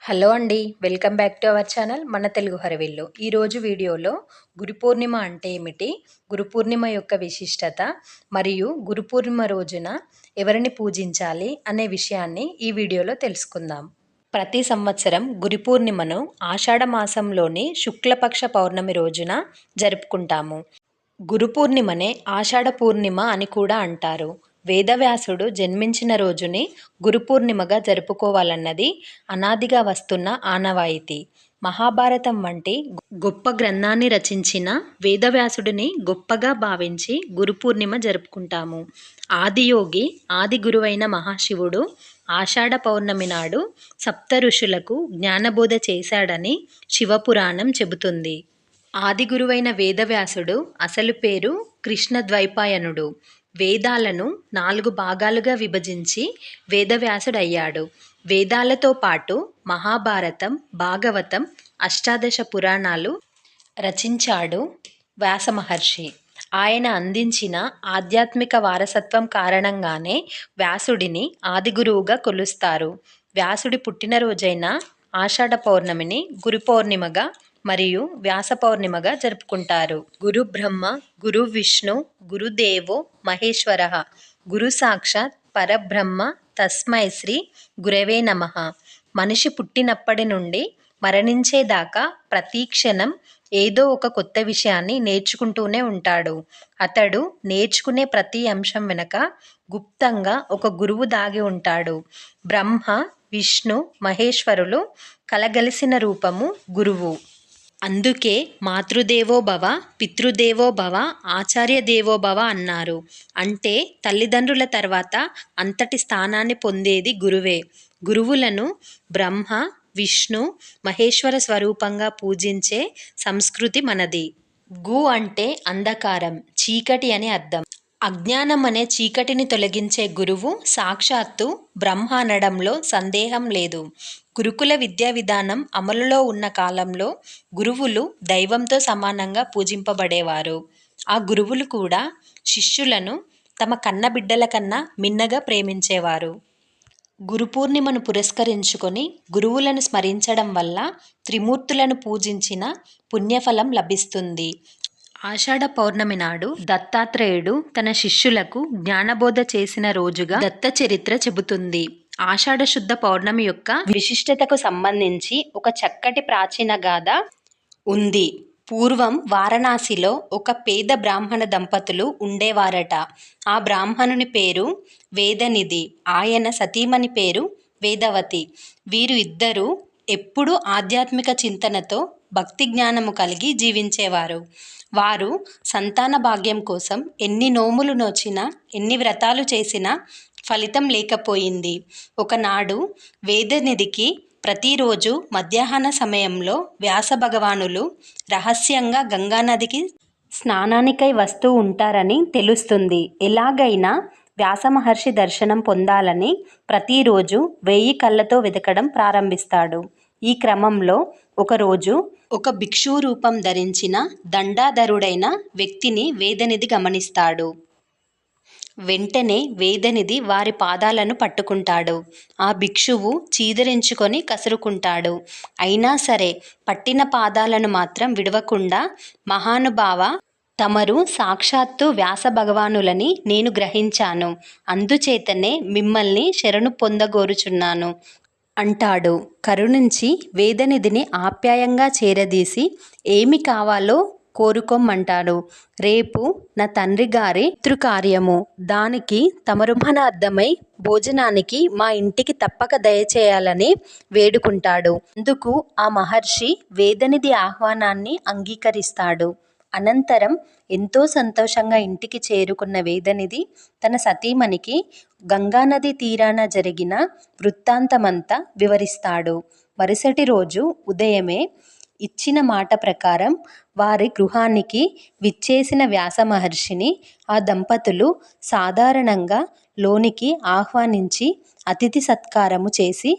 Hello అండి. Welcome back to our channel మన తెలుగు హరవిల్లు. ఈరోజు వీడియోలో గురు పూర్ణిమ అంటే ఏమిటి, గురు పూర్ణిమ యొక్క విశిష్టత మరియు గురు పూర్ణిమ రోజున ఎవరిని పూజించాలి అనే విషయాన్ని ఈ వీడియోలో తెలుసుకుందాం. ప్రతి సంవత్సరం గురు పూర్ణిమను ఆషాఢ మాసంలోని శుక్లపక్ష పౌర్ణమి రోజున జరుపుకుంటాము. గురు పూర్ణిమనే ఆషాఢ పూర్ణిమ అని కూడా అంటారు. వేదవ్యాసుడు జన్మించిన రోజుని గురు పూర్ణిమగా జరుపుకోవాలన్నది అనాదిగా వస్తున్న ఆనవాయితీ. మహాభారతం వంటి గొప్ప గ్రంథాన్ని రచించిన వేదవ్యాసుడిని గొప్పగా భావించి గురు పూర్ణిమ జరుపుకుంటాము. ఆదియోగి ఆది గురువైన మహాశివుడు ఆషాఢ పౌర్ణమి నాడు సప్త ఋషులకు జ్ఞానబోధ చేశాడని శివపురాణం చెబుతుంది. ఆది గురువైన వేదవ్యాసుడు అసలు పేరు కృష్ణద్వైపాయనుడు. వేదాలను 4 భాగాలుగా విభజించి వేదవ్యాసుడయ్యాడు. వేదాలతో పాటు మహాభారతం, భాగవతం, అష్టాదశ పురాణాలు రచించాడు వ్యాస మహర్షి. ఆయన అందించిన ఆధ్యాత్మిక వారసత్వం కారణంగానే వ్యాసుడిని ఆదిగురువుగా కొలుస్తారు. వ్యాసుడి పుట్టినరోజైన ఆషాఢ పౌర్ణమిని గురు పౌర్ణిమగా మరియు వ్యాస పౌర్ణిమగా జరుపుకుంటారు. గురు బ్రహ్మ, గురు విష్ణు, గురుదేవో మహేశ్వర, గురు సాక్షాత్ పరబ్రహ్మ తస్మై శ్రీ గురవే నమః. మనిషి పుట్టినప్పటి నుండి మరణించేదాకా ప్రతి క్షణం ఏదో ఒక కొత్త విషయాన్ని నేర్చుకుంటూనే ఉంటాడు. అతడు నేర్చుకునే ప్రతి అంశం వెనక గుప్తంగా ఒక గురువు దాగి ఉంటాడు. బ్రహ్మ, విష్ణు, మహేశ్వరులు కలగలిసిన రూపము గురువు. అందుకే మాతృదేవో భవ, పితృదేవో భవ, ఆచార్య దేవో భవ అన్నారు. అంటే తల్లిదండ్రుల తర్వాత అంతటి స్థానాన్ని పొందేది గురువే. గురువులను బ్రహ్మ, విష్ణు, మహేశ్వర స్వరూపంగా పూజించే సంస్కృతి మనది. గు అంటే అంధకారం, చీకటి అని అర్థం. అజ్ఞానం అనే చీకటిని తొలగించే గురువు సాక్షాత్తు బ్రహ్మ అనడంలో సందేహం లేదు. గురుకుల విద్యా విధానం అమలులో ఉన్న కాలంలో గురువులు దైవంతో సమానంగా పూజింపబడేవారు. ఆ గురువులు కూడా శిష్యులను తమ కన్నబిడ్డల కన్నా మిన్నగా ప్రేమించేవారు. గురు పూర్ణిమను పురస్కరించుకొని గురువులను స్మరించడం వల్ల త్రిమూర్తులను పూజించిన పుణ్యఫలం లభిస్తుంది. ఆషాఢ పౌర్ణమి నాడు దత్తాత్రేయుడు తన శిష్యులకు జ్ఞానబోధ చేసిన రోజుగా దత్త చరిత్ర చెబుతుంది. ఆషాఢ శుద్ధ పౌర్ణమి యొక్క విశిష్టతకు సంబంధించి ఒక చక్కటి ప్రాచీన గాథ ఉంది. పూర్వం వారణాసిలో ఒక పేద బ్రాహ్మణ దంపతులు ఉండేవారట. ఆ బ్రాహ్మణుని పేరు వేదనిధి, ఆయన సతీమణి పేరు వేదవతి. వీరు ఇద్దరూ ఎప్పుడూ ఆధ్యాత్మిక చింతనతో భక్తి జ్ఞానము కలిగి జీవించేవారు. వారు సంతాన భాగ్యం కోసం ఎన్ని నోములు నోచినా, ఎన్ని వ్రతాలు చేసినా ఫలితం లేకపోయింది. ఒకనాడు వేదనిధికి ప్రతిరోజు మధ్యాహ్న సమయంలో వ్యాస భగవానులు రహస్యంగా గంగానదికి స్నానానికై వస్తూ ఉంటారని తెలుస్తుంది. ఎలాగైనా వ్యాస మహర్షి దర్శనం పొందాలని ప్రతిరోజు 1000 కళ్ళతో వెతకడం ప్రారంభిస్తాడు. ఈ క్రమంలో ఒకరోజు ఒక భిక్షు రూపం ధరించిన దండాధరుడైన వ్యక్తిని వేదనిధి గమనిస్తాడు. వెంటనే వేదనిధి వారి పాదాలను పట్టుకుంటాడు. ఆ భిక్షువు చీదరించుకొని కసురుకుంటాడు. అయినా సరే పట్టిన పాదాలను మాత్రం విడవకుండా, మహానుభావ, తమరు సాక్షాత్తు వ్యాస భగవానులని నేను గ్రహించాను, అందుచేతనే మిమ్మల్ని శరణు పొందగోరుచున్నాను అంటాడు. కరుణించి వేదనిధిని ఆప్యాయంగా చేరదీసి ఏమి కావాలో కోరుకోమంటాడు. రేపు నా తండ్రి గారి పితృకార్యము, దానికి తమరుమనార్థమై భోజనానికి మా ఇంటికి తప్పక దయచేయాలని వేడుకుంటాడు. అందుకు ఆ మహర్షి వేదనిధి ఆహ్వానాన్ని అంగీకరిస్తాడు. అనంతరం ఎంతో సంతోషంగా ఇంటికి చేరుకున్న వేదనిధి తన సతీమణికి గంగానది తీరాన జరిగిన వృత్తాంతమంతా వివరిస్తాడు. మరుసటి రోజు ఉదయమే ఇచ్చిన మాట ప్రకారం వారి గృహానికి విచ్చేసిన వ్యాస మహర్షిని ఆ దంపతులు సాధారణంగా లోనికి ఆహ్వానించి అతిథి సత్కారము చేసి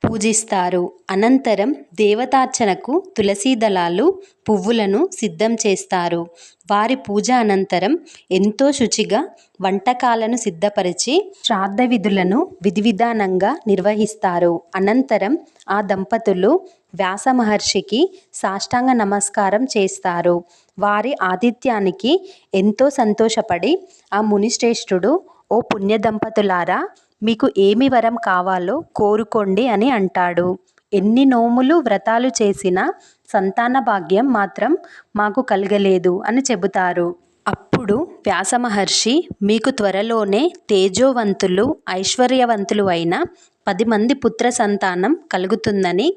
పూజిస్తారు. అనంతరం దేవతార్చనకు తులసీ దళాలు, పువ్వులను సిద్ధం చేస్తారు. వారి పూజ అనంతరం ఎంతో శుచిగా వంటకాలను సిద్ధపరిచి శ్రాద్ధ విధులను విధివిధానంగా నిర్వహిస్తారు. అనంతరం ఆ దంపతులు వ్యాస మహర్షికి సాష్టాంగ నమస్కారం చేస్తారు. వారి ఆతిథ్యానికి ఎంతో సంతోషపడి ఆ మునిశ్రేష్ఠుడు, ఓ పుణ్య దంపతులారా, మీకు ఏమి వరం కావాలో కోరుకోండి అని అంటాడు. ఎన్ని నోములు వ్రతాలు చేసినా సంతాన భాగ్యం మాత్రం మాకు కలగలేదు అని చెబుతారు. అప్పుడు వ్యాస మహర్షి మీకు త్వరలోనే తేజోవంతులు, ఐశ్వర్యవంతులు అయిన 10 మంది పుత్ర సంతానం కలుగుతుందని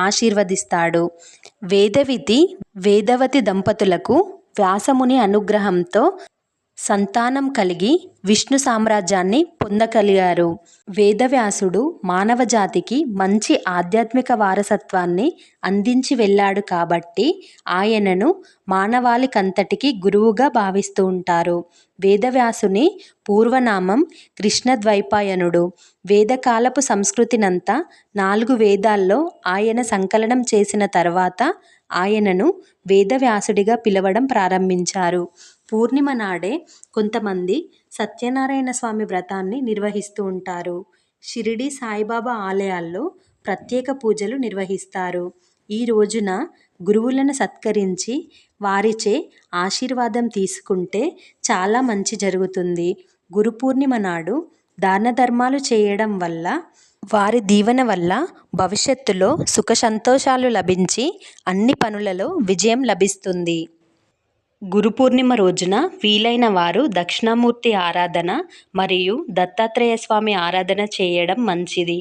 ఆశీర్వదిస్తాడు. వేదవతి దంపతులకు వ్యాసముని అనుగ్రహంతో సంతానం కలిగి విష్ణు సామ్రాజ్యాన్ని పొందగలిగారు. వేదవ్యాసుడు మానవ జాతికి మంచి ఆధ్యాత్మిక వారసత్వాన్ని అందించి వెళ్ళాడు కాబట్టి ఆయనను మానవాళికంతటికీ గురువుగా భావిస్తూ ఉంటారు. వేదవ్యాసుని పూర్వనామం కృష్ణద్వైపాయనుడు. వేదకాలపు సంస్కృతినంతా 4 వేదాల్లో ఆయన సంకలనం చేసిన తర్వాత ఆయనను వేదవ్యాసుడిగా పిలవడం ప్రారంభించారు. పూర్ణిమ నాడే కొంతమంది సత్యనారాయణ స్వామి వ్రతాన్ని నిర్వహిస్తూ ఉంటారు. షిరిడి సాయిబాబా ఆలయాల్లో ప్రత్యేక పూజలు నిర్వహిస్తారు. ఈ రోజున గురువులను సత్కరించి వారిచే ఆశీర్వాదం తీసుకుంటే చాలా మంచి జరుగుతుంది. గురు పూర్ణిమ నాడు దాన ధర్మాలు చేయడం వల్ల, వారి దీవెన వల్ల భవిష్యత్తులో సుఖ సంతోషాలు లభించి అన్ని పనులలో విజయం లభిస్తుంది. గురు పూర్ణిమ రోజున వీలైన వారు దక్షిణామూర్తి ఆరాధన మరియు దత్తాత్రేయ స్వామి ఆరాధన చేయడం మంచిది.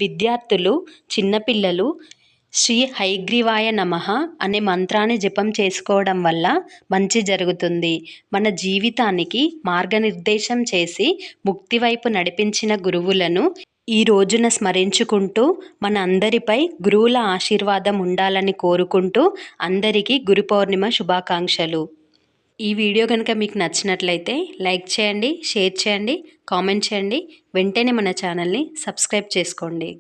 విద్యార్థులు, చిన్నపిల్లలు శ్రీ హయగ్రీవాయ నమః అనే మంత్రాన్ని జపం చేసుకోవడం వల్ల మంచి జరుగుతుంది. మన జీవితానికి మార్గనిర్దేశం చేసి ముక్తి వైపు నడిపించిన గురువులను ఈ రోజున స్మరించుకుంటూ మన అందరిపై గురువుల ఆశీర్వాదం ఉండాలని కోరుకుంటూ అందరికీ గురు పౌర్ణిమ శుభాకాంక్షలు. ఈ వీడియో కనుక మీకు నచ్చినట్లయితే లైక్ చేయండి, షేర్ చేయండి, కామెంట్ చేయండి. వెంటనే మన ఛానల్ని సబ్స్క్రైబ్ చేసుకోండి.